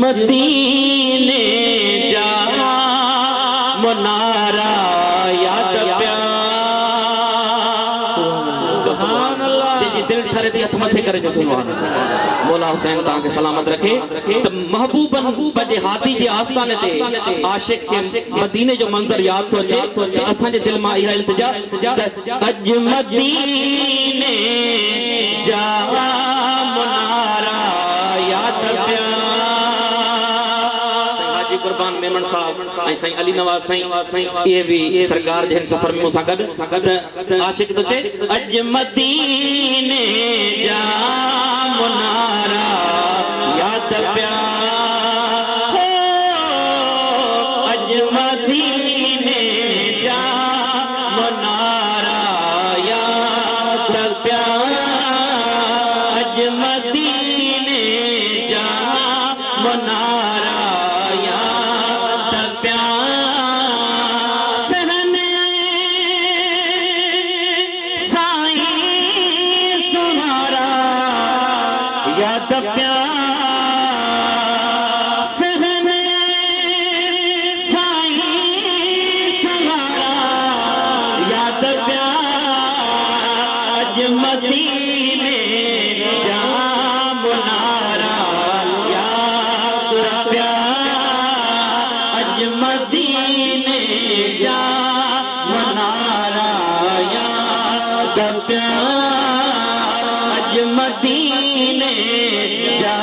मदीने जा मुनारा याद प्या सुभान अल्लाह जी दिल थरे दी हथ मथे करे जो सुभान अल्लाह। मौला हुसैन तां के सलामत रखे। त महबूबन बजे हादी जे आस्ताने ते आशिक के मदीने जो मंजर याद तो अचे असा जे दिल मा इहा इल्तिजा अज मदीने जा मुनारा याद प्या। कुर्बान मेमन साहब ऐ सही अली नवाज सही ये भी सरकार जहन सफर में मुसा गद आशिक तो चे अज मदीने जा मुनारा याद प्या अज मदीने जा मुनारा याद प्या अज मदीने जा मुनारा याद प्या सहने साई सहारा याद प्या अज मदीने जा मुनारा याद प्या अज मदीने जा मुनारा याद प्या अज मदीने जा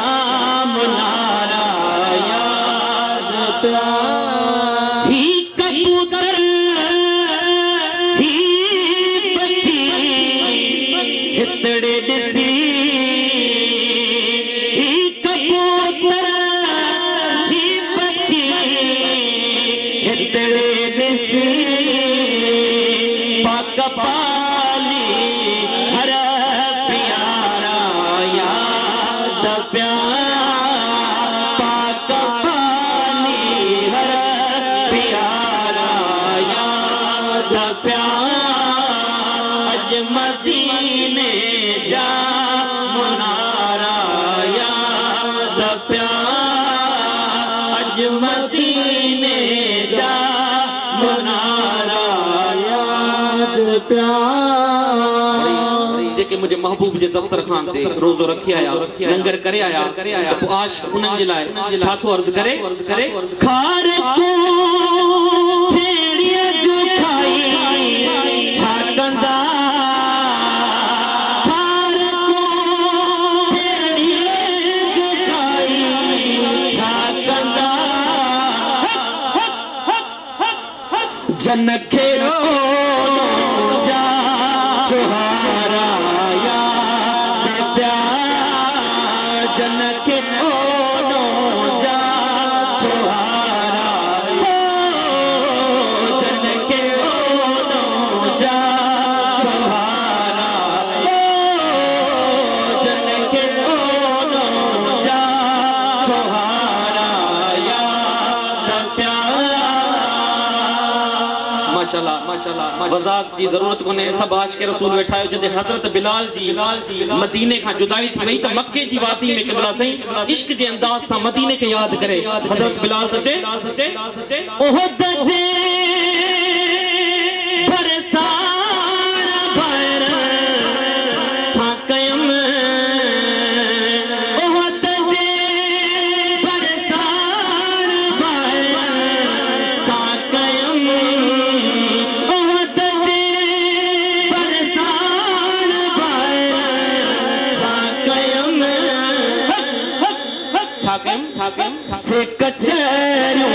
मुनारा याद प्या। ही कबूतर ही पखी हितड़े दिसी ही कबूतर ही पखी हितड़े दिसी पाक पाली हर प्यारा याद प्या पाक पानी हर प्यारा याद प्या अज मदीने जा मुनारा याद प्या अज मदीने जा मुनारा याद प्या। जेके मुझे महबूब जे दस्तरखान ते रोजो रखी आया लंगर करे आया तो आश उनन जे लाए छाथो अर्ज करे खार को छेड़िया जो खाई छाकंदा खार को छेड़िया जो खाई छाकंदा जनखे ओनो जा छुहारा जनक ओनो जा छुहारा जनक ओनो जा छुहारा जनक ओनो जा छुहारा याद प्या। माशाल्लाह माशाल्लाह वजात जी जरूरत कोने सब आशिक रसूल बैठा है जदे हजरत बिलाल जी मदीने का जुदाई थी वही तो मक्के जी वादी में किबला सही इश्क जे अंदाज सा मदीने के याद करे हजरत बिलाल सचे ओह दजे बरसार भर साकयम ओह दजे बरसार भर साकयम से कचरियों